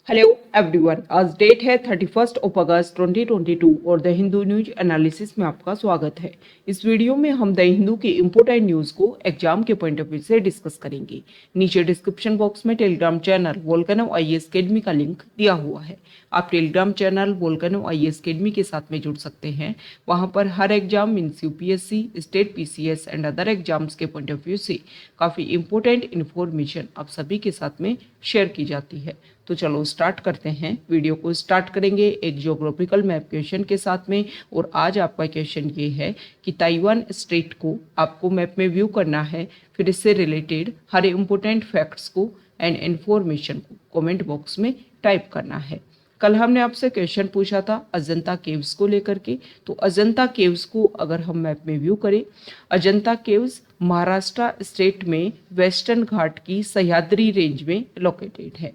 Hello everyone, आज date है 31 अगस्त 2022 और द हिंदू न्यूज एनालिसिस में आपका स्वागत है। इस वीडियो में हम द हिंदू की इम्पोर्टेंट न्यूज को एग्जाम के पॉइंट ऑफ व्यू से डिस्कस करेंगे। नीचे डिस्क्रिप्शन बॉक्स में Telegram channel Volcano IAS Academy का लिंक दिया हुआ है। आप Telegram channel Volcano IAS Academy के साथ में जुड़ सकते हैं। वहां पर हर exam means UPSC, state PCS and other exams के पॉइंट ऑफ व्यू से काफ़ी इंपॉर्टेंट इन्फॉर्मेशन आप सभी के साथ में शेयर की जाती है। तो चलो स्टार्ट करते हैं। वीडियो को स्टार्ट करेंगे एक ज्योग्राफिकल मैप क्वेश्चन के साथ में। और आज आपका क्वेश्चन ये है कि ताइवान स्टेट को आपको मैप में व्यू करना है। फिर इससे रिलेटेड हर इम्पोर्टेंट फैक्ट्स को एंड इन्फॉर्मेशन को कमेंट बॉक्स में टाइप करना है। कल हमने आपसे क्वेश्चन पूछा था अजंता केव्स को लेकर के। तो अजंता केव्स को अगर हम मैप में व्यू करें, अजंता केव्स महाराष्ट्र स्टेट में वेस्टर्न घाट की सह्याद्री रेंज में लोकेटेड है।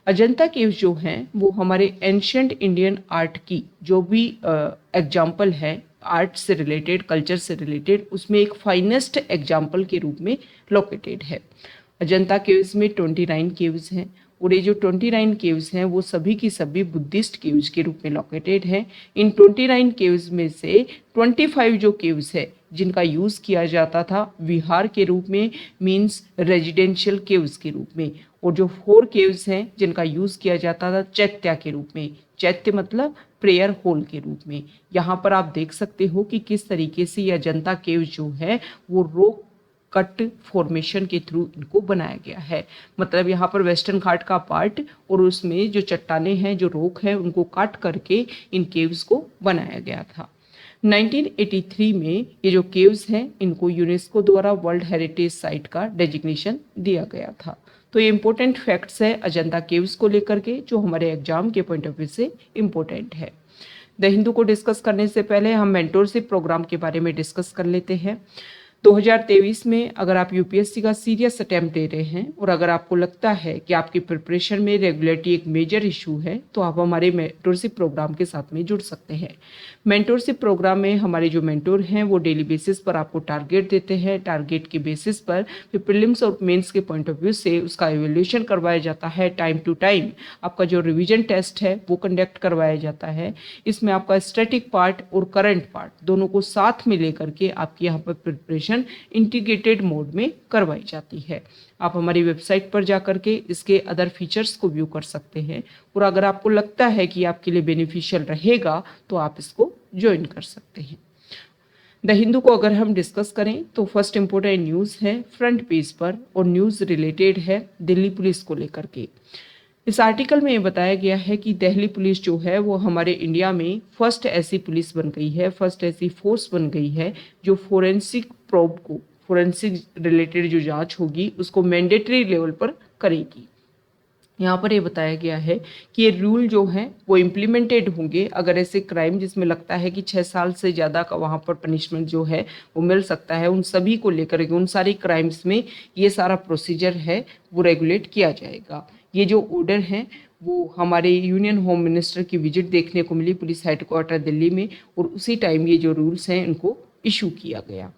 अजंता केव्स जो हैं वो हमारे एंशियंट इंडियन आर्ट की जो भी एग्जाम्पल है, आर्ट से रिलेटेड, कल्चर से रिलेटेड, उसमें एक फाइनेस्ट एग्जाम्पल के रूप में लोकेटेड है। अजंता केव्स में 29 केव्स हैं और ये जो 29 केव्स हैं वो सभी की सभी बुद्धिस्ट केव्स के रूप में लोकेटेड हैं। इन 29 केव्स में से 25 जो केव्स है जिनका यूज़ किया जाता था विहार के रूप में, मीन्स रेजिडेंशियल केव्स के रूप में, और जो 4 केव्स हैं जिनका यूज़ किया जाता था चैत्या के रूप में। चैत्य मतलब प्रेयर होल के रूप में। यहाँ पर आप देख सकते हो कि किस तरीके से यह अजंता केव्स जो है वो रॉक कट फॉर्मेशन के थ्रू इनको बनाया गया है। मतलब यहाँ पर वेस्टर्न घाट का पार्ट और उसमें जो चट्टाने हैं, जो रॉक है, उनको काट करके इन केव्स को बनाया गया था। 1983 में ये जो केव्स हैं इनको यूनेस्को द्वारा वर्ल्ड हेरिटेज साइट का डेजिग्नेशन दिया गया था। तो ये इंपॉर्टेंट फैक्ट्स है अजंता केव्स को लेकर के जो हमारे एग्जाम के पॉइंट ऑफ व्यू से इम्पोर्टेंट है। द हिंदू को डिस्कस करने से पहले हम मेंटोरशिप प्रोग्राम के बारे में डिस्कस कर लेते हैं। 2023 में अगर आप यूपीएससी का सीरियस अटैम्प्ट दे रहे हैं और अगर आपको लगता है कि आपकी प्रिपरेशन में रेगुलरिटी एक मेजर इशू है तो आप हमारे मेंटोरशिप प्रोग्राम के साथ में जुड़ सकते हैं। मेंटोरशिप प्रोग्राम में हमारे जो मेंटोर हैं वो डेली बेसिस पर आपको टारगेट देते हैं। टारगेट के बेसिस पर फिर प्रीलिम्स और मेंस के पॉइंट ऑफ व्यू से उसका इवैल्यूएशन करवाया जाता है। टाइम टू टाइम आपका जो रिवीजन टेस्ट है वो कंडक्ट करवाया जाता है। इसमें आपका स्टैटिक पार्ट और करंट पार्ट दोनों को साथ में लेकर के आपकी यहाँ पर प्रिपरेशन इंटीग्रेटेड मोड में करवाई जाती है। आप हमारी वेबसाइट पर जाकर के इसके अदर फीचर्स को व्यू कर सकते हैं और अगर आपको लगता है कि आपके लिए बेनिफिशियल रहेगा तो आप इसको ज्वाइन कर सकते हैं। द हिंदू को अगर हम डिस्कस करें तो फर्स्ट इंपॉर्टेंट न्यूज़ है फ्रंट पेज पर और न्यूज़ रिलेटेड है दिल्ली पुलिस को लेकर के। इस आर्टिकल में ये बताया गया है कि दिल्ली पुलिस जो है वो हमारे इंडिया में फर्स्ट ऐसी पुलिस बन गई है, फर्स्ट ऐसी फोर्स बन गई है जो फोरेंसिक प्रोब को, फोरेंसिक रिलेटेड जो जांच होगी उसको मैंडेटरी लेवल पर करेगी। यहाँ पर ये बताया गया है कि ये रूल जो हैं वो इम्प्लीमेंटेड होंगे अगर ऐसे क्राइम जिसमें लगता है कि 6 साल से ज़्यादा का वहाँ पर पनिशमेंट जो है वो मिल सकता है, उन सभी को लेकर के उन सारी क्राइम्स में ये सारा प्रोसीजर है वो रेगुलेट किया जाएगा। ये जो ऑर्डर हैं वो हमारे यूनियन होम मिनिस्टर की विजिट देखने को मिली पुलिस हेडक्वार्टर दिल्ली में और उसी टाइम ये जो रूल्स हैं इनको इशू किया गया।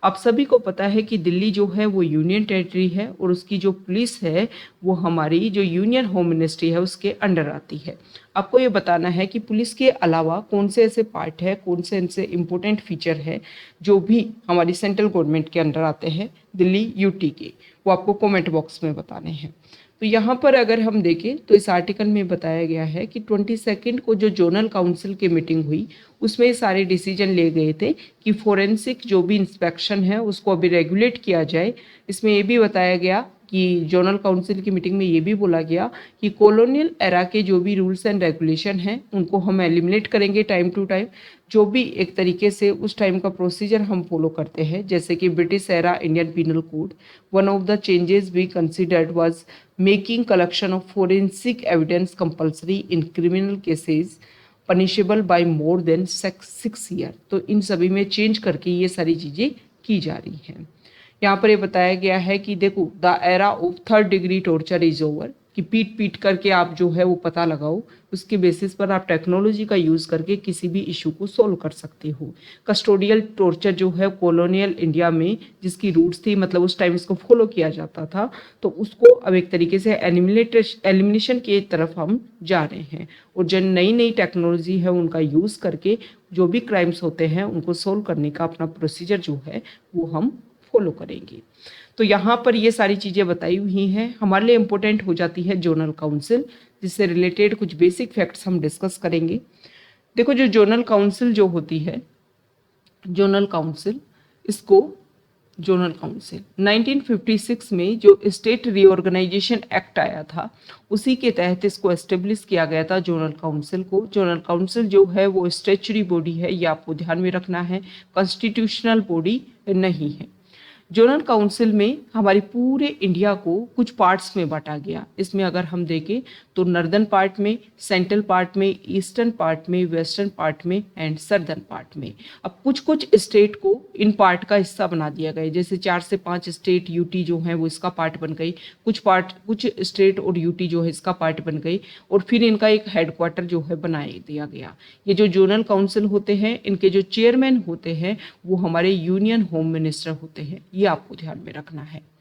आप सभी को पता है कि दिल्ली जो है वो यूनियन टेरिटरी है और उसकी जो पुलिस है वो हमारी जो यूनियन होम मिनिस्ट्री है उसके अंडर आती है। आपको ये बताना है कि पुलिस के अलावा कौन से ऐसे पार्ट है, कौन से ऐसे इम्पोर्टेंट फीचर है जो भी हमारी सेंट्रल गवर्नमेंट के अंडर आते हैं दिल्ली यूटी के, वो आपको कमेंट बॉक्स में बताने हैं। तो यहाँ पर अगर हम देखें तो इस आर्टिकल में बताया गया है कि 22 को जो जोनल काउंसिल की मीटिंग हुई उसमें सारे डिसीजन ले गए थे कि फोरेंसिक जो भी इंस्पेक्शन है उसको अभी रेगुलेट किया जाए। इसमें ये भी बताया गया कि जोनल काउंसिल की मीटिंग में ये भी बोला गया कि कॉलोनियल एरा के जो भी रूल्स एंड रेगुलेशन हैं उनको हम एलिमिनेट करेंगे टाइम टू टाइम। जो भी एक तरीके से उस टाइम का प्रोसीजर हम फॉलो करते हैं, जैसे कि British era Indian penal code, one of the changes we considered was making collection of forensic evidence compulsory in criminal cases punishable by more than 6 year. तो इन सभी में चेंज करके ये सारी चीज़ें की जा रही हैं। यहाँ पर ये बताया गया है कि देखो the era of 3rd degree torture is over. कि पीट पीट करके आप जो है वो पता लगाओ, उसके बेसिस पर आप टेक्नोलॉजी का यूज़ करके किसी भी इशू को सोल्व कर सकते हो। कस्टोडियल टॉर्चर जो है कॉलोनियल इंडिया में जिसकी रूट्स थी, मतलब उस टाइम इसको फॉलो किया जाता था, तो उसको अब एक तरीके से एलिमिनेशन की तरफ हम जा रहे हैं। और जो नई नई टेक्नोलॉजी है उनका यूज़ करके जो भी क्राइम्स होते हैं उनको सोल्व करने का अपना प्रोसीजर जो है वो हम फॉलो करेंगे। तो यहाँ पर ये सारी चीज़ें बताई हुई हैं। हमारे लिए इम्पोर्टेंट हो जाती है जोनल काउंसिल, जिससे रिलेटेड कुछ बेसिक फैक्ट्स हम डिस्कस करेंगे। देखो, जो जोनल काउंसिल जो होती है, जोनल काउंसिल, इसको जोनल काउंसिल 1956 में जो स्टेट रीऑर्गेनाइजेशन एक्ट आया था उसी के तहत इसको एस्टेब्लिश किया गया था जोनल काउंसिल को। जोनल काउंसिल जो है वो स्टैच्यूटरी बॉडी है, ये आपको ध्यान में रखना है, कॉन्स्टिट्यूशनल बॉडी नहीं है। जोनल काउंसिल में हमारे पूरे इंडिया को कुछ पार्ट्स में बांटा गया। इसमें अगर हम देखें तो नॉर्दर्न पार्ट में, सेंट्रल पार्ट में, ईस्टर्न पार्ट में, वेस्टर्न पार्ट में एंड सदर्न पार्ट में। अब कुछ कुछ स्टेट को इन पार्ट का हिस्सा बना दिया गया, जैसे 4 से 5 स्टेट यूटी जो है वो इसका पार्ट बन गई, कुछ स्टेट और यूटी जो है इसका पार्ट बन गई, और फिर इनका एक हेडक्वार्टर जो है बना दिया गया। ये जो जोनल काउंसिल होते हैं इनके जो चेयरमैन होते हैं वो हमारे यूनियन होम मिनिस्टर होते हैं, ये आपको ध्यान में रखना है।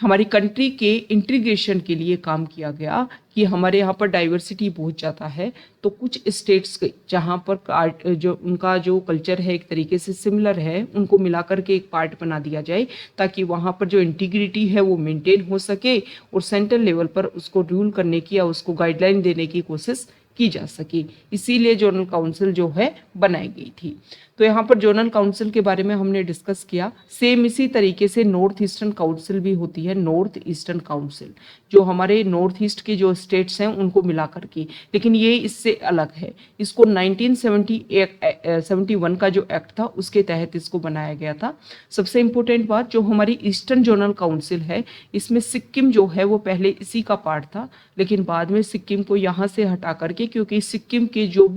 हमारी कंट्री के इंटीग्रेशन के लिए काम किया गया कि हमारे यहाँ पर डाइवर्सिटी बहुत ज़्यादा है, तो कुछ स्टेट्स जहाँ पर जो उनका जो कल्चर है एक तरीके से सिमिलर है उनको मिलाकर के एक पार्ट बना दिया जाए, ताकि वहाँ पर जो इंटीग्रिटी है वो मेंटेन हो सके और सेंट्रल लेवल पर उसको रूल करने की या उसको गाइडलाइन देने की कोशिश की जा सके। इसीलिए जोनल काउंसिल जो है बनाई गई थी। तो यहाँ पर जोनल काउंसिल के बारे में हमने डिस्कस किया। सेम इसी तरीके से नॉर्थ ईस्टर्न काउंसिल भी होती है, नॉर्थ ईस्टर्न काउंसिल, जो हमारे नॉर्थ ईस्ट के जो स्टेट्स हैं उनको मिला करके, लेकिन ये इससे अलग है। इसको 1971 का जो एक्ट था उसके तहत इसको बनाया गया था। सबसे इम्पोर्टेंट बात, जो हमारी ईस्टर्न जोनल काउंसिल है इसमें सिक्किम जो है वो पहले इसी का पार्ट था, लेकिन बाद में सिक्किम को यहाँ से हटा करके, क्योंकि सिक्किम के जो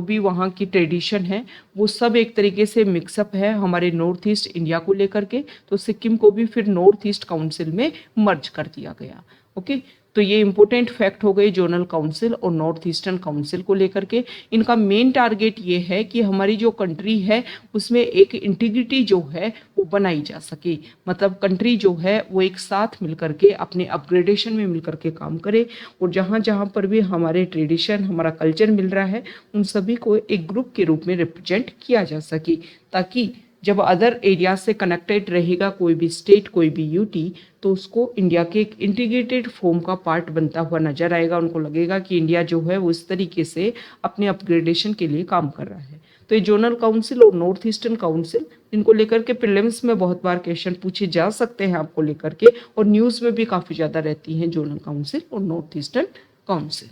भी वहाँ की ट्रेडिशन है वो सब एक तरीके से मिक्सअप है हमारे नॉर्थ ईस्ट इंडिया को लेकर के, तो सिक्किम को भी फिर नॉर्थ ईस्ट काउंसिल में मर्ज कर दिया गया। ओके, तो ये इंपॉर्टेंट फैक्ट हो गए जोनल काउंसिल और नॉर्थ ईस्टर्न काउंसिल को लेकर के। इनका मेन टारगेट ये है कि हमारी जो कंट्री है उसमें एक इंटीग्रिटी जो है वो बनाई जा सके, मतलब कंट्री जो है वो एक साथ मिलकर के अपने अपग्रेडेशन में मिलकर के काम करे, और जहाँ जहाँ पर भी हमारे ट्रेडिशन, हमारा कल्चर मिल रहा है उन सभी को एक ग्रुप के रूप में रिप्रेजेंट किया जा सके, ताकि जब अदर एरिया से कनेक्टेड रहेगा कोई भी स्टेट, कोई भी यूटी, तो उसको इंडिया के एक इंटीग्रेटेड फॉर्म का पार्ट बनता हुआ नजर आएगा। उनको लगेगा कि इंडिया जो है वो इस तरीके से अपने अपग्रेडेशन के लिए काम कर रहा है। तो ये जोनल काउंसिल और नॉर्थ ईस्टर्न काउंसिल, इनको लेकर के प्रीलिम्स में बहुत बार क्वेश्चन पूछे जा सकते हैं आपको लेकर के, और न्यूज़ में भी काफ़ी ज़्यादा रहती हैं जोनल काउंसिल और north eastern council.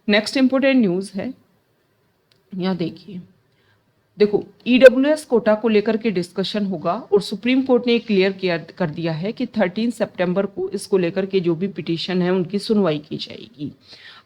Next important news है, यहाँ देखो ईडब्ल्यूएस कोटा को लेकर के डिस्कशन होगा, और सुप्रीम कोर्ट ने क्लियर कर दिया है कि 13 सितंबर को इसको लेकर के जो भी पिटीशन है उनकी सुनवाई की जाएगी।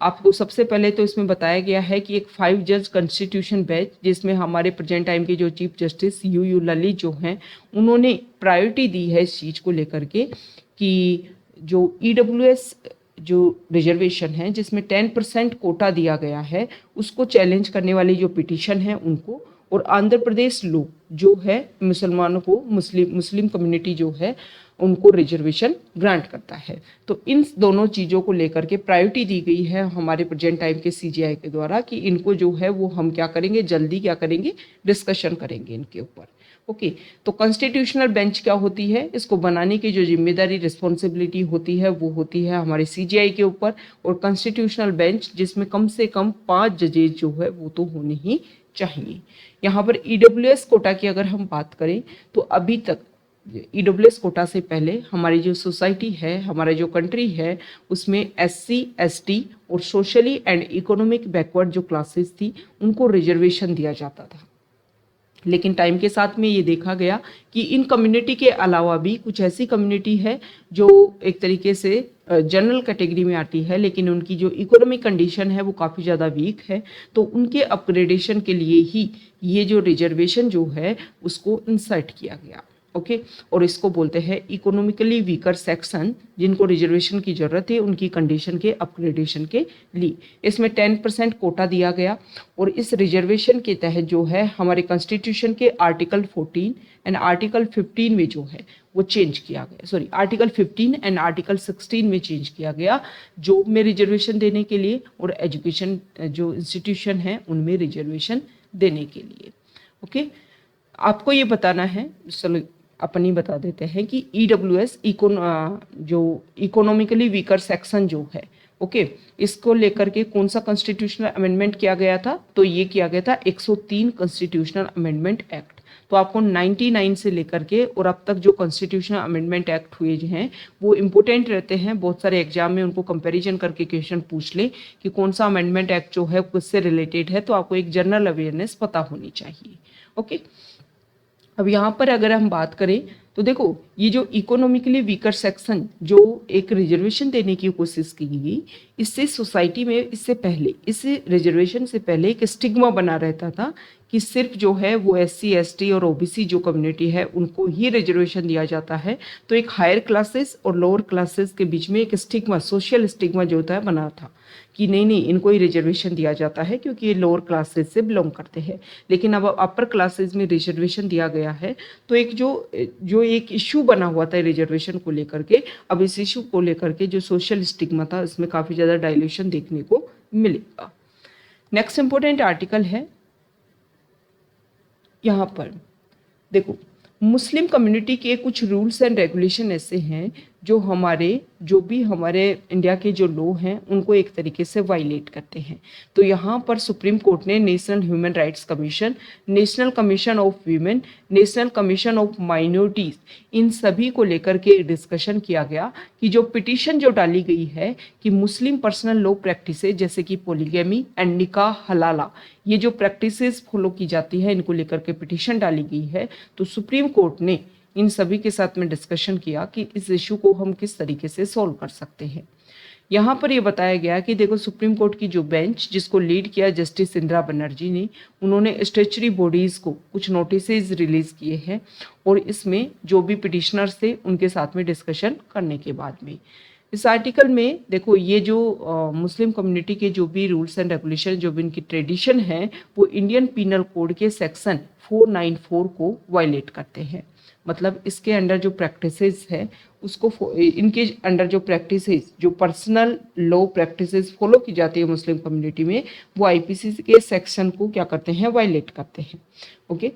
आपको सबसे पहले तो इसमें बताया गया है कि एक 5 जज कॉन्स्टिट्यूशन बेंच, जिसमें हमारे प्रेजेंट टाइम के जो चीफ जस्टिस यू ललित जो हैं, उन्होंने प्रायोरिटी दी है इस चीज़ को लेकर के कि जो ईडब्ल्यूएस जो रिजर्वेशन है जिसमें 10% कोटा दिया गया है उसको चैलेंज करने वाली जो पिटीशन है उनको, और आंध्र प्रदेश लॉ जो है मुसलमानों को, मुस्लिम कम्युनिटी जो है उनको रिजर्वेशन ग्रांट करता है। तो इन दोनों चीज़ों को लेकर के प्रायोरिटी दी गई है हमारे प्रेजेंट टाइम के सीजीआई के द्वारा कि इनको जो है वो हम क्या करेंगे, जल्दी क्या करेंगे, डिस्कशन करेंगे इनके ऊपर। ओके, तो कॉन्स्टिट्यूशनल बेंच क्या होती है, इसको बनाने की जो जिम्मेदारी, रिस्पॉन्सिबिलिटी होती है वो होती है हमारे सीजीआई के ऊपर, और कॉन्स्टिट्यूशनल बेंच जिसमें कम से कम 5 जजेज जो है वो तो होने ही चाहिए। यहाँ पर ईडब्ल्यूएस कोटा की अगर हम बात करें तो अभी तक ईडब्ल्यूएस कोटा से पहले हमारी जो सोसाइटी है, हमारा जो कंट्री है, उसमें एससी, एसटी और सोशली एंड इकोनॉमिक बैकवर्ड जो क्लासेस थी उनको रिजर्वेशन दिया जाता था। लेकिन टाइम के साथ में ये देखा गया कि इन कम्युनिटी के अलावा भी कुछ ऐसी कम्युनिटी है जो एक तरीके से जनरल कैटेगरी में आती है, लेकिन उनकी जो इकोनॉमिक कंडीशन है वो काफ़ी ज़्यादा वीक है, तो उनके अपग्रेडेशन के लिए ही ये जो रिजर्वेशन जो है उसको इंसर्ट किया गया। ओके। और इसको बोलते हैं इकोनॉमिकली वीकर सेक्शन, जिनको रिजर्वेशन की जरूरत है उनकी कंडीशन के अपग्रेडेशन के लिए। इसमें 10% कोटा दिया गया और इस रिजर्वेशन के तहत जो है हमारे कॉन्स्टिट्यूशन के आर्टिकल 14 एंड आर्टिकल 15 में जो है वो चेंज किया गया, सॉरी आर्टिकल 15 एंड आर्टिकल 16 में चेंज किया गया, जॉब में रिजर्वेशन देने के लिए और एजुकेशन जो इंस्टीट्यूशन है उनमें रिजर्वेशन देने के लिए। ओके, आपको ये बताना है, चलो अपन ही बता देते हैं कि EWS जो इकोनॉमिकली वीकर सेक्शन जो है, ओके, इसको लेकर के कौन सा कॉन्स्टिट्यूशनल अमेंडमेंट किया गया था, तो ये किया गया था 103 कॉन्स्टिट्यूशनल अमेंडमेंट एक्ट। तो आपको 99 से लेकर के और अब तक जो कॉन्स्टिट्यूशनल अमेंडमेंट एक्ट हुए हैं वो इम्पोर्टेंट रहते हैं, बहुत सारे एग्जाम में उनको कंपैरिजन करके क्वेश्चन पूछ ले कि कौन सा अमेंडमेंट एक्ट जो है किससे रिलेटेड है, तो आपको एक जनरल अवेयरनेस पता होनी चाहिए। ओके, अब यहाँ पर अगर हम बात करें तो देखो ये जो इकोनॉमिकली वीकर सेक्शन जो एक रिजर्वेशन देने की कोशिश की गई, इससे सोसाइटी में इससे पहले, इस रिजर्वेशन से पहले एक स्टिग्मा बना रहता था कि सिर्फ जो है वो SC ST और OBC जो कम्युनिटी है उनको ही रिजर्वेशन दिया जाता है। तो एक हायर क्लासेस और लोअर क्लासेस के बीच में एक स्टिग्मा, सोशल स्टिग्मा जो होता है बना था कि नहीं नहीं इनको ही रिजर्वेशन दिया जाता है क्योंकि ये लोअर क्लासेस से बिलोंग करते हैं। लेकिन अब अपर क्लासेस में रिजर्वेशन दिया गया है तो एक जो एक इशू बना हुआ था रिजर्वेशन को लेकर के, अब इस इशू को लेकर के जो सोशल स्टिग्मा था इसमें काफ़ी ज़्यादा डायल्यूशन देखने को मिलेगा। नेक्स्ट इंपॉर्टेंट आर्टिकल है, यहाँ पर देखो मुस्लिम कम्युनिटी के कुछ रूल्स एंड रेगुलेशन ऐसे हैं जो भी हमारे इंडिया के जो लॉ हैं उनको एक तरीके से वायलेट करते हैं। तो यहाँ पर सुप्रीम कोर्ट ने National Human Rights Commission, National Commission of Women, National Commission of Minorities, इन सभी को लेकर के डिस्कशन किया गया कि जो पिटीशन जो डाली गई है कि मुस्लिम पर्सनल लॉ प्रैक्टिसेस जैसे कि पोलीगैमी एंड निकाह हलाला, ये जो प्रैक्टिसेस फॉलो की जाती है इनको लेकर के पिटीशन डाली गई है। तो सुप्रीम कोर्ट ने इन सभी के साथ में डिस्कशन किया कि इस इशू को हम किस तरीके से सॉल्व कर सकते हैं। यहाँ पर ये बताया गया कि देखो सुप्रीम कोर्ट की जो बेंच जिसको लीड किया जस्टिस इंदिरा बनर्जी ने, उन्होंने स्टैच्यूटरी बॉडीज़ को कुछ नोटिसेज रिलीज़ किए हैं और इसमें जो भी पिटिशनर्स थे उनके साथ में डिस्कशन करने के बाद में इस आर्टिकल में देखो ये जो मुस्लिम कम्युनिटी के जो भी रूल्स एंड रेगुलेशन जो भी इनकी ट्रेडिशन है वो इंडियन पीनल कोड के सेक्शन 494 को वायलेट करते हैं। मतलब इसके अंडर जो प्रैक्टिसेस है उसको इनके अंडर जो प्रैक्टिसेस जो पर्सनल लॉ प्रैक्टिसेस फॉलो की जाती है मुस्लिम कम्युनिटी में वो IPC के सेक्शन को क्या करते हैं, वायलेट करते हैं। ओके,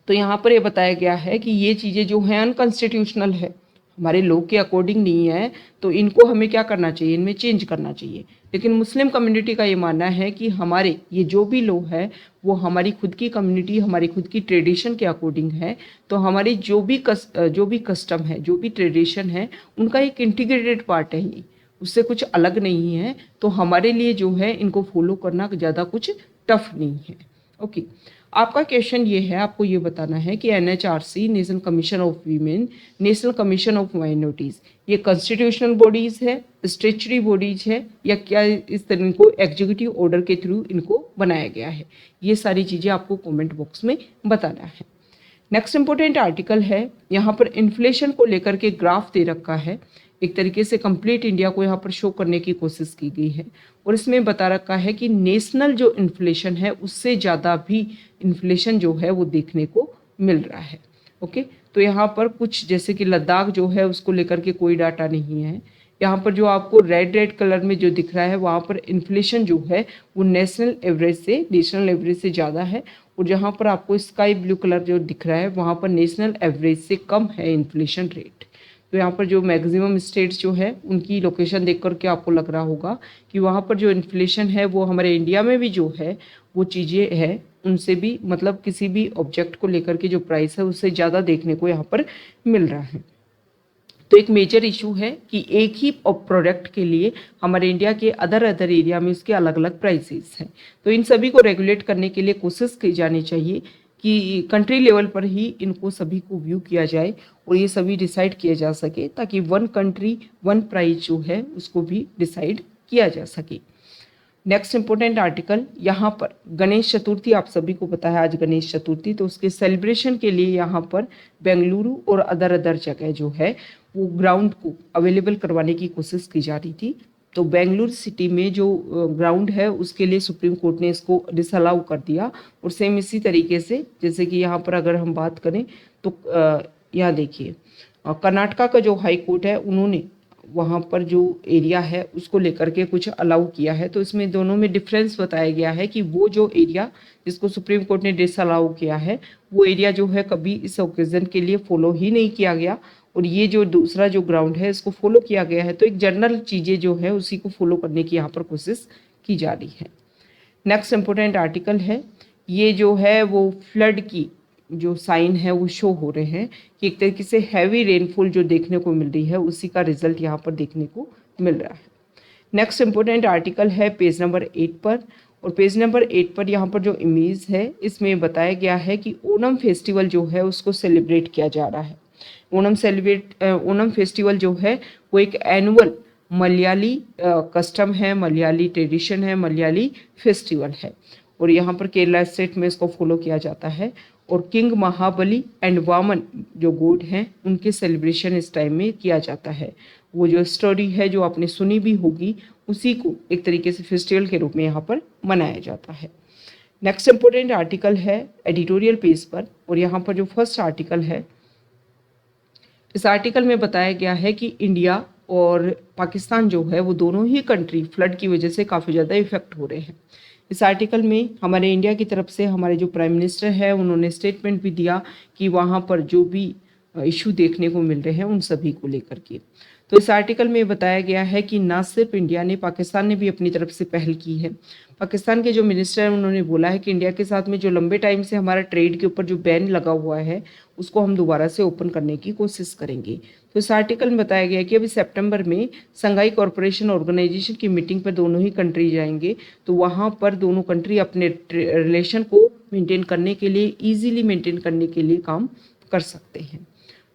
तो यहाँ पर ये बताया गया है कि ये चीज़ें जो हैं अनकॉन्स्टिट्यूशनल है, हमारे लॉ के अकॉर्डिंग नहीं है, तो इनको हमें क्या करना चाहिए, इनमें चेंज करना चाहिए। लेकिन मुस्लिम कम्युनिटी का ये मानना है कि हमारे ये जो भी लॉ है वो हमारी खुद की कम्युनिटी, हमारी खुद की ट्रेडिशन के अकॉर्डिंग है। तो हमारी जो भी कस्टम है, जो भी ट्रेडिशन है, उनका एक इंटीग्रेटेड पार्ट है, ये उससे कुछ अलग नहीं है। तो हमारे लिए जो है इनको फॉलो करना ज़्यादा कुछ टफ नहीं है। ओके, आपका क्वेश्चन ये है, आपको ये बताना है कि NHRC, national Commission of Women, National Commission of minorities, ये कॉन्स्टिट्यूशनल बॉडीज़ है, स्टैच्यूटरी बॉडीज है, या क्या इस तरह इनको एग्जीक्यूटिव ऑर्डर के थ्रू इनको बनाया गया है? ये सारी चीज़ें आपको कमेंट बॉक्स में बताना है। नेक्स्ट इंपॉर्टेंट आर्टिकल है, यहाँ पर इन्फ्लेशन को लेकर के ग्राफ दे रखा है, एक तरीके से कंप्लीट इंडिया को यहाँ पर शो करने की कोशिश की गई है और इसमें बता रखा है कि नेशनल जो इन्फ्लेशन है उससे ज़्यादा भी इन्फ्लेशन जो है वो देखने को मिल रहा है। ओके, तो यहाँ पर कुछ जैसे कि लद्दाख जो है उसको लेकर के कोई डाटा नहीं है। यहाँ पर जो आपको रेड कलर में जो दिख रहा है वहाँ पर इन्फ्लेशन जो है वो नेशनल एवरेज से ज़्यादा है, और जहाँ पर आपको स्काई ब्लू कलर जो दिख रहा है वहाँ पर नेशनल एवरेज से कम है इन्फ्लेशन रेट। तो यहाँ पर जो मैक्सिमम स्टेट्स जो है उनकी लोकेशन देख कर के आपको लग रहा होगा कि वहाँ पर जो इन्फ्लेशन है वो हमारे इंडिया में भी जो है वो चीज़ें है उनसे भी, मतलब किसी भी ऑब्जेक्ट को लेकर के जो प्राइस है उससे ज़्यादा देखने को यहाँ पर मिल रहा है। तो एक मेजर इशू है कि एक ही प्रोडक्ट के लिए हमारे इंडिया के अदर एरिया में उसके अलग अलग प्राइसेस हैं। तो इन सभी को रेगुलेट करने के लिए कोशिश की जानी चाहिए कि कंट्री लेवल पर ही इनको सभी को व्यू किया जाए और ये सभी डिसाइड किया जा सके, ताकि वन कंट्री वन प्राइस जो है उसको भी डिसाइड किया जा सके। नेक्स्ट इंपॉर्टेंट आर्टिकल, यहाँ पर गणेश चतुर्थी, आप सभी को पता है आज गणेश चतुर्थी, तो उसके सेलिब्रेशन के लिए यहाँ पर बेंगलुरु और अदर जगह जो है वो ग्राउंड को अवेलेबल करवाने की कोशिश की जा रही थी। तो बेंगलुरु सिटी में जो ग्राउंड है उसके लिए सुप्रीम कोर्ट ने इसको डिसअलाउ कर दिया। और सेम इसी तरीके से जैसे कि यहाँ पर अगर हम बात करें तो यहाँ देखिए कर्नाटका का जो हाई कोर्ट है उन्होंने वहाँ पर जो एरिया है उसको लेकर के कुछ अलाउ किया है। तो इसमें दोनों में डिफरेंस बताया गया है कि वो जो एरिया जिसको सुप्रीम कोर्ट ने डिसअलाउ किया है वो एरिया जो है कभी इस ओकेजन के लिए फॉलो ही नहीं किया गया, और ये जो दूसरा जो ग्राउंड है इसको फॉलो किया गया है। तो एक जनरल चीज़ें जो है उसी को फॉलो करने की यहाँ पर कोशिश की जा रही है। नेक्स्ट इम्पोर्टेंट आर्टिकल है, ये जो है वो फ्लड की जो साइन है वो शो हो रहे हैं कि एक तरीके से हैवी रेनफॉल जो देखने को मिल रही है उसी का रिजल्ट यहाँ पर देखने को मिल रहा है। नेक्स्ट इम्पोर्टेंट आर्टिकल है पेज नंबर 8 पर, और पेज नंबर 8 पर यहाँ पर जो इमेज है इसमें बताया गया है कि ओणम फेस्टिवल जो है उसको सेलिब्रेट किया जा रहा है। ओणम फेस्टिवल जो है वो एक एनुअल मलयाली कस्टम है, मलयाली ट्रेडिशन है, मलयाली फेस्टिवल है, और यहाँ पर केरला स्टेट में इसको फॉलो किया जाता है। और किंग महाबली एंड वामन जो गॉड हैं उनके सेलिब्रेशन इस टाइम में किया जाता है। वो जो स्टोरी है जो आपने सुनी भी होगी उसी को एक तरीके से फेस्टिवल के रूप में यहाँ पर मनाया जाता है। नेक्स्ट इम्पोर्टेंट आर्टिकल है एडिटोरियल पेज पर, और यहाँ पर जो फर्स्ट आर्टिकल है इस आर्टिकल में बताया गया है कि इंडिया और पाकिस्तान जो है वो दोनों ही कंट्री फ्लड की वजह से काफ़ी ज़्यादा इफेक्ट हो रहे हैं। इस आर्टिकल में हमारे इंडिया की तरफ से हमारे जो प्राइम मिनिस्टर है उन्होंने स्टेटमेंट भी दिया कि वहाँ पर जो भी इशू देखने को मिल रहे हैं उन सभी को लेकर के। तो इस आर्टिकल में बताया गया है कि ना सिर्फ इंडिया ने, पाकिस्तान ने भी अपनी तरफ से पहल की है। पाकिस्तान के जो मिनिस्टर हैं उन्होंने बोला है कि इंडिया के साथ में जो लंबे टाइम से हमारा ट्रेड के ऊपर जो बैन लगा हुआ है उसको हम दोबारा से ओपन करने की कोशिश करेंगे। तो इस आर्टिकल में बताया गया है कि अभी सितंबर में संघाई कॉरपोरेशन ऑर्गेनाइजेशन की मीटिंग पर दोनों ही कंट्री जाएंगे, तो वहाँ पर दोनों कंट्री अपने रिलेशन को मेंटेन करने के लिए, ईजिली मेंटेन करने के लिए काम कर सकते हैं।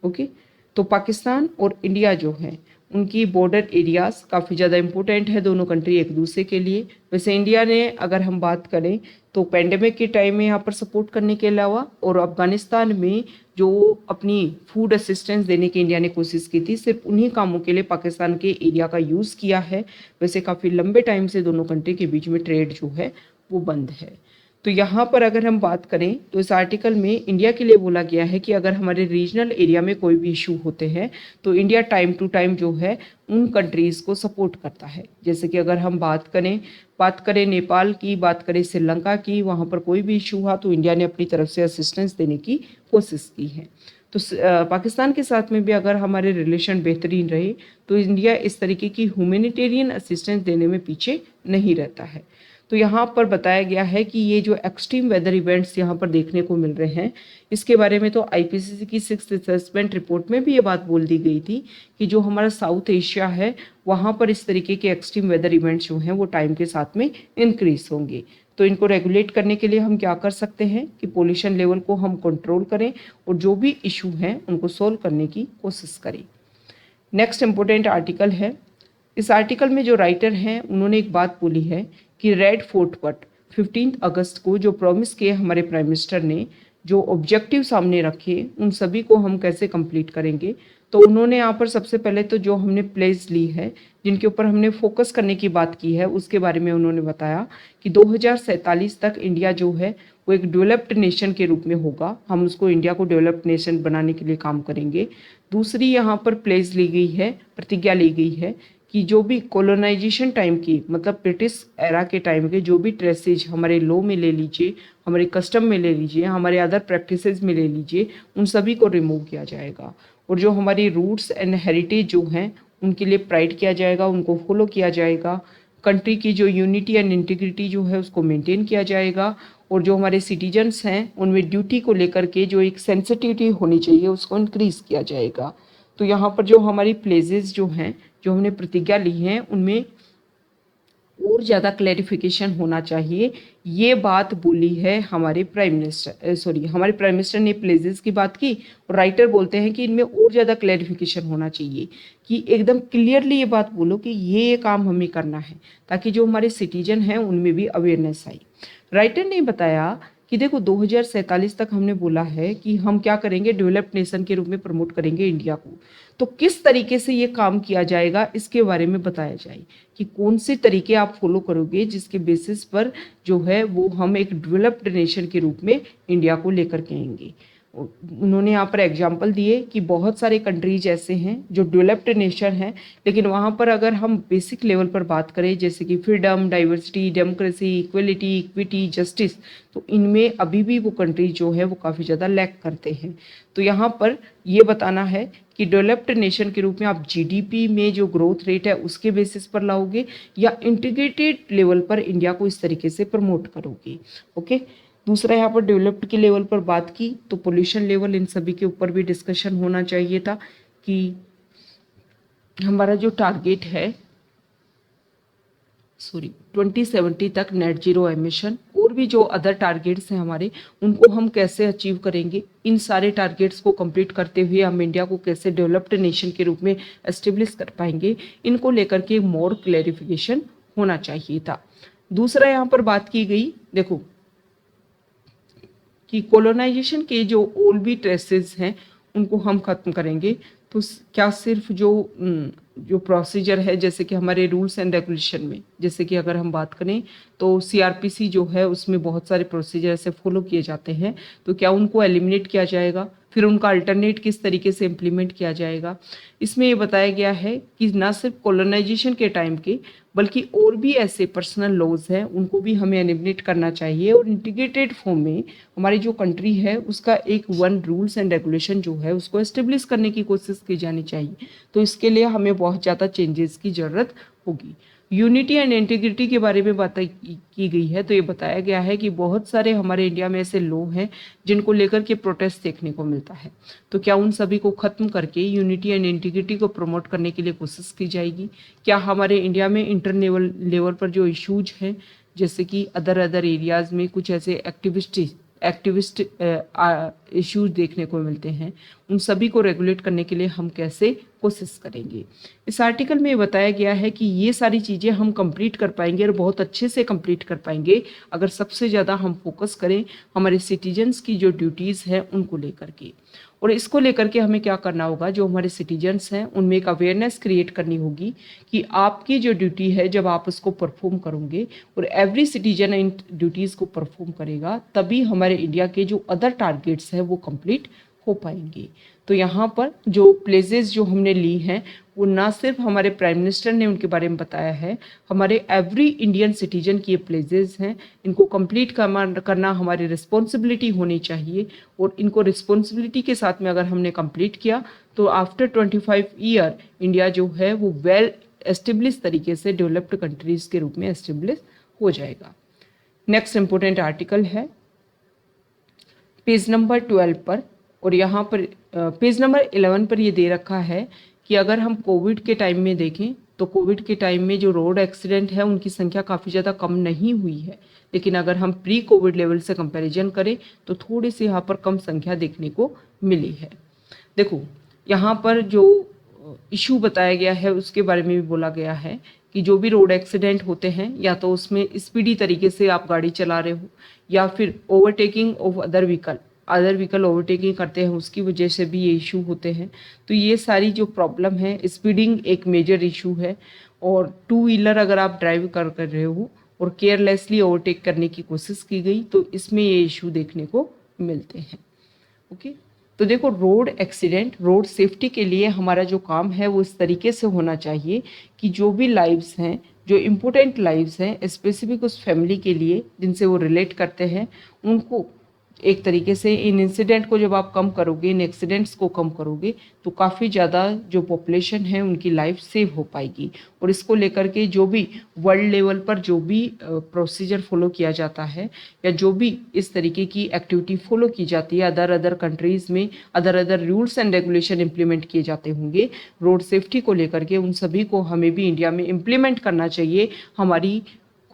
ओके, तो पाकिस्तान और इंडिया जो है उनकी बॉर्डर एरियाज काफ़ी ज़्यादा इम्पोर्टेंट है दोनों कंट्री एक दूसरे के लिए। वैसे इंडिया ने अगर हम बात करें तो पेंडेमिक के टाइम में यहाँ पर सपोर्ट करने के अलावा और अफगानिस्तान में जो अपनी फूड असिस्टेंस देने की इंडिया ने कोशिश की थी, सिर्फ उन्हीं कामों के लिए पाकिस्तान के एरिया का यूज़ किया है। वैसे काफ़ी लंबे टाइम से दोनों कंट्री के बीच में ट्रेड जो है वो बंद है। तो यहाँ पर अगर हम बात करें तो इस आर्टिकल में इंडिया के लिए बोला गया है कि अगर हमारे रीजनल एरिया में कोई भी इशू होते हैं तो इंडिया टाइम टू टाइम जो है उन कंट्रीज़ को सपोर्ट करता है। जैसे कि अगर हम बात करें नेपाल की, बात करें श्रीलंका की, वहाँ पर कोई भी इशू हुआ तो इंडिया ने अपनी तरफ से असिस्टेंस देने की कोशिश की है। तो पाकिस्तान के साथ में भी अगर हमारे रिलेशन बेहतरीन रहे तो इंडिया इस तरीके की ह्यूमैनिटेरियन असिस्टेंस देने में पीछे नहीं रहता है। तो यहाँ पर बताया गया है कि ये जो एक्सट्रीम वेदर इवेंट्स यहाँ पर देखने को मिल रहे हैं इसके बारे में तो आईपीसीसी की 6th असेसमेंट रिपोर्ट में भी ये बात बोल दी गई थी कि जो हमारा साउथ एशिया है वहाँ पर इस तरीके के एक्सट्रीम वेदर इवेंट्स जो हैं वो टाइम के साथ में इंक्रीज होंगे। तो इनको रेगुलेट करने के लिए हम क्या कर सकते हैं कि पोल्यूशन लेवल को हम कंट्रोल करें और जो भी इशू हैं उनको सोल्व करने की कोशिश करें। नेक्स्ट इम्पोर्टेंट आर्टिकल है, इस आर्टिकल में जो राइटर हैं उन्होंने एक बात बोली है कि रेड फोर्ट पर 15 अगस्त को जो प्रॉमिस किए हमारे प्राइम मिनिस्टर ने, जो ऑब्जेक्टिव सामने रखे उन सभी को हम कैसे कंप्लीट करेंगे। तो उन्होंने यहाँ पर सबसे पहले तो जो हमने प्लेज ली है जिनके ऊपर हमने फोकस करने की बात की है उसके बारे में उन्होंने बताया कि 2047 तक इंडिया जो है वो एक डेवलप्ड नेशन के रूप में होगा। हम उसको इंडिया को डेवलप्ड नेशन बनाने के लिए काम करेंगे। दूसरी यहाँ पर प्लेज ली गई है, प्रतिज्ञा ली गई है कि जो भी कॉलोनाइजेशन टाइम की, मतलब ब्रिटिश एरा के टाइम के जो भी ट्रेसेज हमारे लॉ में ले लीजिए, हमारे कस्टम में ले लीजिए, हमारे अदर प्रैक्टिसेस में ले लीजिए, उन सभी को रिमूव किया जाएगा। और जो हमारी रूट्स एंड हेरिटेज जो हैं उनके लिए प्राइड किया जाएगा, उनको फॉलो किया जाएगा। कंट्री की जो यूनिटी एंड इंटीग्रिटी जो है उसको मेंटेन किया जाएगा। और जो हमारे सिटीजन्स हैं उनमें ड्यूटी को लेकर के जो एक सेंसिटिविटी होनी चाहिए उसको इंक्रीज़ किया जाएगा। तो यहाँ पर जो हमारी प्लेसेस जो हैं जो हमने प्रतिज्ञा ली हैं उनमें और ज़्यादा क्लैरिफिकेशन होना चाहिए। ये बात बोली है हमारे प्राइम मिनिस्टर, हमारे प्राइम मिनिस्टर ने प्लेसेस की बात की और राइटर बोलते हैं कि इनमें और ज़्यादा क्लैरिफिकेशन होना चाहिए, कि एकदम क्लियरली ये बात बोलो कि ये काम हमें करना है, ताकि जो हमारे सिटीजन हैं उनमें भी अवेयरनेस आई। राइटर ने बताया कि देखो 2047 तक हमने बोला है कि हम क्या करेंगे, डेवलप्ड नेशन के रूप में प्रमोट करेंगे इंडिया को। तो किस तरीके से ये काम किया जाएगा इसके बारे में बताया जाए कि कौन से तरीके आप फॉलो करोगे जिसके बेसिस पर जो है वो हम एक डेवलप्ड नेशन के रूप में इंडिया को लेकर के आएंगे। उन्होंने यहाँ पर एग्जाम्पल दिए कि बहुत सारे कंट्रीज ऐसे हैं जो डेवलप्ड नेशन हैं, लेकिन वहाँ पर अगर हम बेसिक लेवल पर बात करें जैसे कि freedom, diversity, democracy, equality, equity, justice, तो इनमें अभी भी वो कंट्री जो है वो काफ़ी ज़्यादा लैक करते हैं। तो यहाँ पर ये बताना है कि डेवलप्ड नेशन के रूप में आप जीडीपी में जो ग्रोथ रेट है उसके बेसिस पर लाओगे या इंटीग्रेटेड लेवल पर इंडिया को इस तरीके से प्रमोट करोगे। ओके, दूसरा यहाँ पर डेवलप्ड के लेवल पर बात की तो पोल्यूशन लेवल, इन सभी के ऊपर भी डिस्कशन होना चाहिए था कि हमारा जो टारगेट है 2070 तक नेट जीरो एमिशन और भी जो अदर टारगेट्स हैं हमारे, उनको हम कैसे अचीव करेंगे। इन सारे टारगेट्स को कंप्लीट करते हुए हम इंडिया को कैसे डेवलप्ड नेशन के रूप में एस्टेब्लिश कर पाएंगे, इनको लेकर के मोर क्लैरिफिकेशन होना चाहिए था। दूसरा यहाँ पर बात की गई, देखो कि कोलोनाइजेशन के जो ओल्ड भी ट्रेसेस हैं उनको हम खत्म करेंगे। तो क्या सिर्फ जो प्रोसीजर है जैसे कि हमारे रूल्स एंड रेगुलेशन में, जैसे कि अगर हम बात करें तो सीआरपीसी जो है उसमें बहुत सारे प्रोसीजर ऐसे फॉलो किए जाते हैं, तो क्या उनको एलिमिनेट किया जाएगा, फिर उनका अल्टरनेट किस तरीके से इम्प्लीमेंट किया जाएगा। इसमें ये बताया गया है कि ना सिर्फ कॉलोनाइजेशन के टाइम के बल्कि और भी ऐसे पर्सनल लॉज हैं उनको भी हमें एलिमिनेट करना चाहिए और इंटीग्रेटेड फॉर्म में हमारी जो कंट्री है उसका एक वन रूल्स एंड रेगुलेशन जो है उसको एस्टेब्लिश करने की कोशिश की जानी चाहिए। तो इसके लिए हमें बहुत ज़्यादा चेंजेस की ज़रूरत होगी। यूनिटी एंड इंटीग्रिटी के बारे में बात की गई है, तो ये बताया गया है कि बहुत सारे हमारे इंडिया में ऐसे लोग हैं जिनको लेकर के प्रोटेस्ट देखने को मिलता है, तो क्या उन सभी को ख़त्म करके यूनिटी एंड इंटीग्रिटी को प्रमोट करने के लिए कोशिश की जाएगी। क्या हमारे इंडिया में इंटरनेशनल लेवल पर जो इश्यूज हैं जैसे कि अदर एरियाज़ में कुछ ऐसे एक्टिविस्ट इश्यूज देखने को मिलते हैं, उन सभी को रेगुलेट करने के लिए हम कैसे कोशिश करेंगे। इस आर्टिकल में बताया गया है कि ये सारी चीज़ें हम कंप्लीट कर पाएंगे और बहुत अच्छे से कंप्लीट कर पाएंगे अगर सबसे ज़्यादा हम फोकस करें हमारे सिटीजन्स की जो ड्यूटीज़ हैं उनको लेकर के। और इसको लेकर के हमें क्या करना होगा, जो हमारे सिटीजन्स हैं उनमें एक अवेयरनेस क्रिएट करनी होगी कि आपकी जो ड्यूटी है जब आप उसको परफॉर्म करोगे और एवरी सिटीजन इन ड्यूटीज़ को परफॉर्म करेगा तभी हमारे इंडिया के जो अदर टारगेट्स हैं वो कंप्लीट हो पाएंगे। तो यहाँ पर जो प्लेसेस जो हमने ली हैं वो ना सिर्फ हमारे प्राइम मिनिस्टर ने उनके बारे में बताया है, हमारे एवरी इंडियन सिटीजन की ये प्लेसेस हैं, इनको कंप्लीट करना हमारी रिस्पॉन्सिबिलिटी होनी चाहिए। और इनको रिस्पॉन्सिबिलिटी के साथ में अगर हमने कंप्लीट किया तो आफ्टर 25 ईयर इंडिया जो है वो वेल एस्टेब्लिश तरीके से डेवलप्ड कंट्रीज के रूप में एस्टेब्लिश हो जाएगा। नेक्स्ट इंपॉर्टेंट आर्टिकल है पेज नंबर 12 पर, और यहाँ पर पेज नंबर 11 पर ये दे रखा है कि अगर हम कोविड के टाइम में देखें तो कोविड के टाइम में जो रोड एक्सीडेंट है उनकी संख्या काफ़ी ज़्यादा कम नहीं हुई है, लेकिन अगर हम प्री कोविड लेवल से कंपैरिजन करें तो थोड़ी सी यहाँ पर कम संख्या देखने को मिली है। देखो यहाँ पर जो इशू बताया गया है उसके बारे में भी बोला गया है कि जो भी रोड एक्सीडेंट होते हैं या तो उसमें स्पीडी तरीके से आप गाड़ी चला रहे हो या फिर overtaking of other vehicle overtaking करते हैं उसकी वजह से भी ये इशू होते हैं। तो ये सारी जो प्रॉब्लम है, स्पीडिंग एक मेजर इशू है, और टू व्हीलर अगर आप ड्राइव कर रहे हो और केयरलेसली ओवरटेक करने की कोशिश की गई तो इसमें ये इशू देखने को मिलते हैं। ओके, तो देखो रोड एक्सीडेंट, रोड सेफ्टी के लिए हमारा जो काम है वो इस तरीके से होना चाहिए कि जो भी लाइव्स हैं, जो इम्पोर्टेंट लाइव्स हैं स्पेसिफिक उस फैमिली के लिए जिनसे वो रिलेट करते हैं, उनको एक तरीके से इन इंसिडेंट को जब आप कम करोगे, इन एक्सीडेंट्स को कम करोगे तो काफ़ी ज़्यादा जो पॉपुलेशन है उनकी लाइफ सेव हो पाएगी। और इसको लेकर के जो भी वर्ल्ड लेवल पर जो भी प्रोसीजर फॉलो किया जाता है या जो भी इस तरीके की एक्टिविटी फॉलो की जाती है अदर कंट्रीज़ में, other rules and regulation implement किए जाते होंगे रोड सेफ्टी को लेकर के, उन सभी को हमें भी इंडिया में इम्प्लीमेंट करना चाहिए हमारी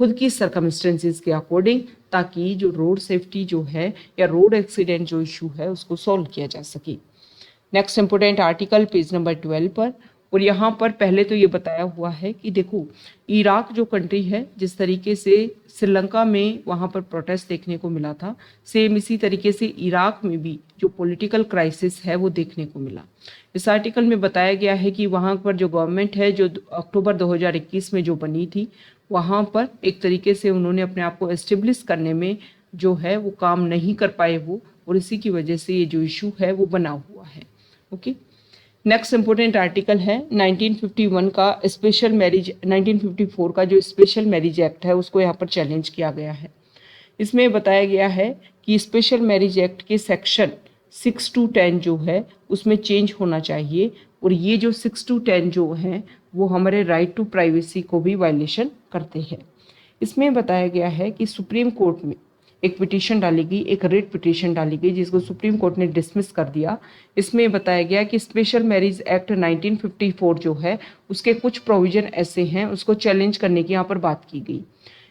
खुद की सर्कमस्टेंसेस के अकॉर्डिंग, ताकि जो रोड सेफ्टी जो है या रोड एक्सीडेंट जो इशू है उसको सॉल्व किया जा सके। Next important article page number 12 पर, और यहाँ पर पहले तो ये बताया हुआ है कि देखो इराक जो कंट्री है, जिस तरीके से श्रीलंका में वहाँ पर प्रोटेस्ट देखने को मिला था, सेम इसी तरीके से इराक में भी जो पॉलिटिकल क्राइसिस है वो देखने को मिला। इस आर्टिकल में बताया गया है कि वहाँ पर जो गवर्नमेंट है जो अक्टूबर 2021 में जो बनी थी, वहाँ पर एक तरीके से उन्होंने अपने आप को एस्टेब्लिश करने में जो है वो काम नहीं कर पाए वो, और इसी की वजह से ये जो इशू है वो बना हुआ है। ओके, नेक्स्ट इंपोर्टेंट आर्टिकल है 1951 का स्पेशल मैरिज, 1954 का जो स्पेशल मैरिज एक्ट है उसको यहाँ पर चैलेंज किया गया है। इसमें बताया गया है कि स्पेशल मैरिज एक्ट के सेक्शन 6 to 10 जो है उसमें चेंज होना चाहिए, और ये जो 6 to 10 जो हैं वो हमारे राइट टू प्राइवेसी को भी वायलेशन करते हैं। इसमें बताया गया है कि सुप्रीम कोर्ट में एक पिटीशन डाली गई, एक रिट पिटीशन डाली गई, जिसको सुप्रीम कोर्ट ने डिसमिस कर दिया। इसमें बताया गया कि स्पेशल मैरिज एक्ट 1954 जो है उसके कुछ प्रोविजन ऐसे हैं, उसको चैलेंज करने की यहाँ पर बात की गई।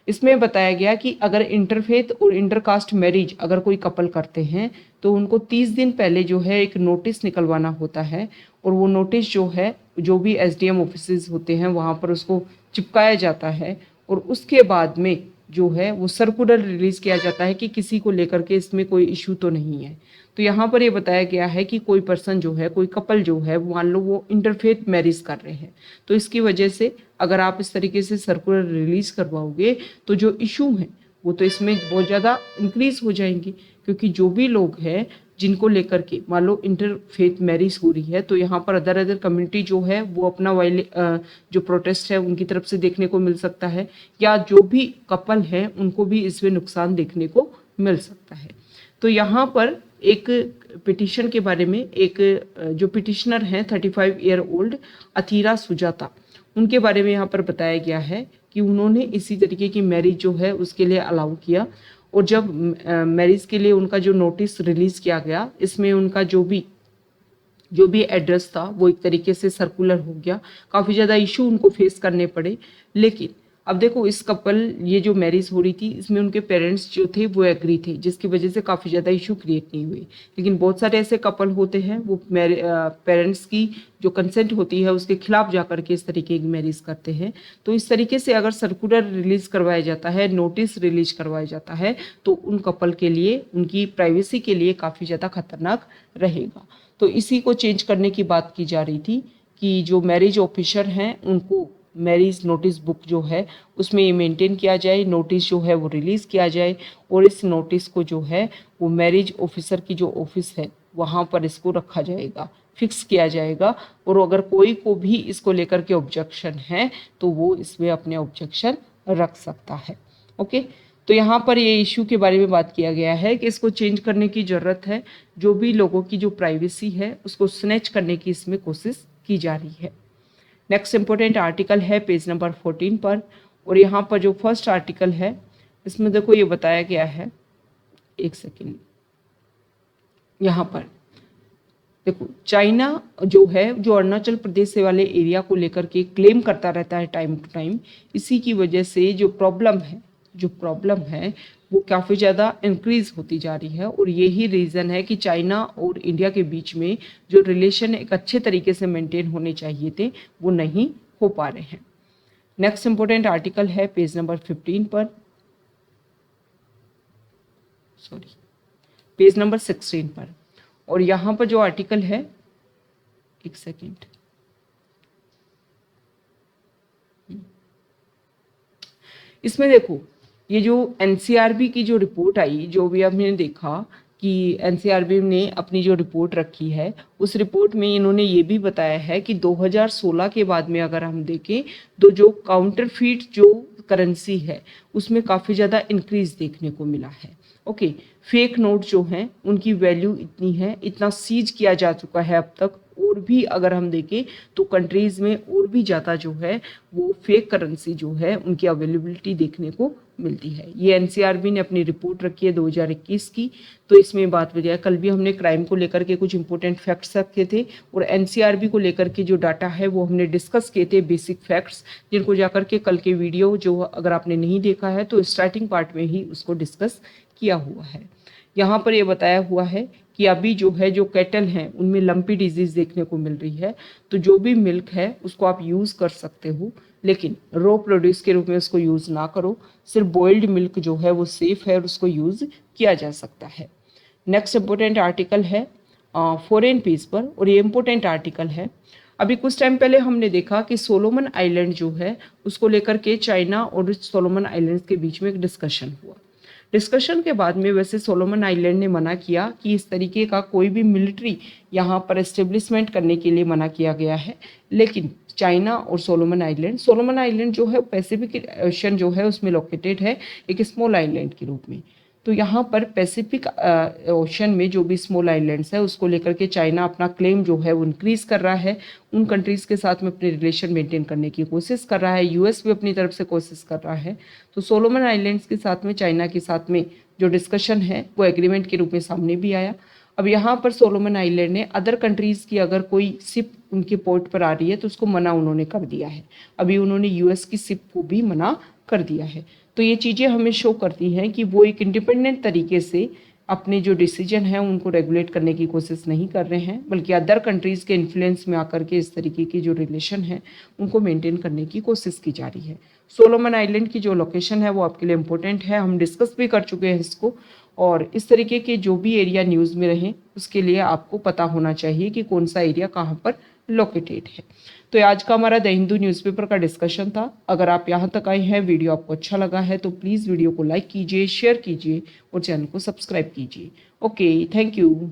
इसमें बताया गया कि अगर इंटरफेथ और इंटरकास्ट मैरिज अगर कोई कपल करते हैं तो उनको 30 दिन पहले जो है एक नोटिस निकलवाना होता है, और वो नोटिस जो है जो भी SDM ऑफिसेज होते हैं वहाँ पर उसको चिपकाया जाता है, और उसके बाद में जो है वो सर्कुलर रिलीज किया जाता है कि किसी को लेकर के इसमें कोई इशू तो नहीं है। तो यहाँ पर ये बताया गया है कि कोई पर्सन जो है, कोई कपल जो है, मान लो वो इंटरफेथ मैरिज कर रहे हैं, तो इसकी वजह से अगर आप इस तरीके से सर्कुलर रिलीज करवाओगे तो जो इशू है वो तो इसमें बहुत ज़्यादा इंक्रीज हो जाएंगे, क्योंकि जो भी लोग हैं जिनको लेकर के मान लो इंटरफेथ मैरिज हो रही है, तो यहाँ पर अदर कम्युनिटी जो है वो अपना जो प्रोटेस्ट है उनकी तरफ से देखने को मिल सकता है, या जो भी कपल है उनको भी इसमें नुकसान देखने को मिल सकता है। तो यहाँ पर एक पिटिशन के बारे में, एक जो पिटिशनर हैं 35 ईयर ओल्ड अथीरा सुजाता, उनके बारे में यहाँ पर बताया गया है कि उन्होंने इसी तरीके की मैरिज जो है उसके लिए अलाउ किया, और जब मैरिज के लिए उनका जो नोटिस रिलीज किया गया, इसमें उनका जो भी एड्रेस था वो एक तरीके से सर्कुलर हो गया, काफ़ी ज़्यादा इशू उनको फेस करने पड़े। लेकिन अब देखो इस कपल, ये जो मैरिज हो रही थी इसमें उनके पेरेंट्स जो थे वो एग्री थे, जिसकी वजह से काफ़ी ज़्यादा इशू क्रिएट नहीं हुए। लेकिन बहुत सारे ऐसे कपल होते हैं वो पेरेंट्स की जो कंसेंट होती है उसके खिलाफ जाकर के इस तरीके की मैरिज करते हैं। तो इस तरीके से अगर सर्कुलर रिलीज करवाया जाता है, नोटिस रिलीज करवाया जाता है, तो उन कपल के लिए, उनकी प्राइवेसी के लिए काफ़ी ज़्यादा खतरनाक रहेगा। तो इसी को चेंज करने की बात की जा रही थी कि जो मैरिज ऑफिसर हैं उनको मैरिज नोटिस बुक जो है उसमें ये मेंटेन किया जाए, नोटिस जो है वो रिलीज़ किया जाए, और इस नोटिस को जो है वो मैरिज ऑफिसर की जो ऑफिस है वहाँ पर इसको रखा जाएगा, फिक्स किया जाएगा, और अगर कोई को भी इसको लेकर के ऑब्जेक्शन है तो वो इसमें अपने ऑब्जेक्शन रख सकता है। ओके, तो यहाँ पर ये इशू के बारे में बात किया गया है कि इसको चेंज करने की ज़रूरत है, जो भी लोगों की जो प्राइवेसी है उसको स्नैच करने की इसमें कोशिश की जा रही है। नेक्स्ट इंपॉर्टेंट आर्टिकल है पेज नंबर 14 पर, और यहाँ पर जो फर्स्ट आर्टिकल है इसमें देखो ये बताया गया है, एक सेकेंड, यहाँ पर देखो चाइना जो है जो अरुणाचल प्रदेश से वाले एरिया को लेकर के क्लेम करता रहता है टाइम टू टाइम, इसी की वजह से जो प्रॉब्लम है वो काफ़ी ज़्यादा इंक्रीज होती जा रही है, और यही रीज़न है कि चाइना और इंडिया के बीच में जो रिलेशन एक अच्छे तरीके से मेंटेन होने चाहिए थे वो नहीं हो पा रहे हैं। नेक्स्ट इंपॉर्टेंट आर्टिकल है पेज नंबर 15 पर, पेज नंबर 16 पर, और यहाँ पर जो आर्टिकल है, एक सेकेंड, इसमें देखो ये जो NCRB की जो रिपोर्ट आई, जो भी हमने देखा कि NCRB ने अपनी जो रिपोर्ट रखी है उस रिपोर्ट में इन्होंने ये भी बताया है कि 2016 के बाद में अगर हम देखें तो जो काउंटरफीट जो करेंसी है उसमें काफ़ी ज़्यादा इंक्रीज देखने को मिला है। ओके, फेक नोट जो हैं उनकी वैल्यू इतनी है, इतना सीज किया जा चुका है अब तक, और भी अगर हम देखें तो कंट्रीज़ में और भी ज़्यादा जो है वो फेक करेंसी जो है उनकी अवेलेबिलिटी देखने को मिलती है। ये एनसीआरबी ने अपनी रिपोर्ट रखी है 2021 की, तो इसमें बात हो जाए। कल भी हमने क्राइम को लेकर के कुछ इंपॉर्टेंट फैक्ट्स रखे थे और एनसीआरबी को लेकर के जो डाटा है वो हमने डिस्कस किए थे, बेसिक फैक्ट्स, जिनको जाकर के कल के वीडियो जो अगर आपने नहीं देखा है तो स्टार्टिंग पार्ट में ही उसको डिस्कस किया हुआ है। यहाँ पर ये बताया हुआ है कि अभी जो है जो कैटल हैं उनमें लंपी डिजीज देखने को मिल रही है, तो जो भी मिल्क है उसको आप यूज़ कर सकते हो, लेकिन रॉ प्रोड्यूस के रूप में उसको यूज़ ना करो। सिर्फ बॉइल्ड मिल्क जो है वो सेफ है और उसको यूज़ किया जा सकता है। नेक्स्ट इम्पोर्टेंट आर्टिकल है फॉरेन पीस पर, और ये इम्पोर्टेंट आर्टिकल है। अभी कुछ टाइम पहले हमने देखा कि सोलोमन आइलैंड जो है उसको लेकर के चाइना और सोलोमन आइलैंड्स के बीच में एक डिस्कशन हुआ। डिस्कशन के बाद में वैसे सोलोमन आइलैंड ने मना किया कि इस तरीके का कोई भी मिलिट्री यहाँ पर एस्टेब्लिशमेंट करने के लिए मना किया गया है, लेकिन चाइना और सोलोमन आइलैंड जो है पैसिफिक ओशन जो है उसमें लोकेटेड है एक स्मॉल आइलैंड के रूप में। तो यहाँ पर पैसिफिक ओशन में जो भी स्मॉल आइलैंड्स है उसको लेकर के चाइना अपना क्लेम जो है वो इंक्रीज कर रहा है, उन कंट्रीज़ के साथ में अपने रिलेशन मेंटेन करने की कोशिश कर रहा है। यूएस भी अपनी तरफ से कोशिश कर रहा है। तो सोलोमन आइलैंड्स के साथ में चाइना के साथ में जो डिस्कशन है वो एग्रीमेंट के रूप में सामने भी आया। अब यहाँ पर सोलोमन आइलैंड ने अदर कंट्रीज़ की अगर कोई शिप उनके पोर्ट पर आ रही है तो उसको मना उन्होंने कर दिया है। अभी उन्होंने यूएस की शिप को भी मना कर दिया है। तो ये चीज़ें हमें शो करती हैं कि वो एक इंडिपेंडेंट तरीके से अपने जो डिसीजन है उनको रेगुलेट करने की कोशिश नहीं कर रहे हैं, बल्कि अदर कंट्रीज़ के इन्फ्लुएंस में आकर के इस तरीके की जो रिलेशन है उनको मेंटेन करने की कोशिश की जा रही है। सोलोमन आइलैंड की जो लोकेशन है वो आपके लिए इम्पोर्टेंट है, हम डिस्कस भी कर चुके हैं इसको, और इस तरीके के जो भी एरिया न्यूज़ में रहें उसके लिए आपको पता होना चाहिए कि कौन सा एरिया कहाँ पर लोकेटेड है। तो आज का हमारा द हिंदू न्यूज़पेपर का डिस्कशन था। अगर आप यहाँ तक आए हैं, वीडियो आपको अच्छा लगा है तो प्लीज़ वीडियो को लाइक कीजिए, शेयर कीजिए और चैनल को सब्सक्राइब कीजिए। Okay, thank you.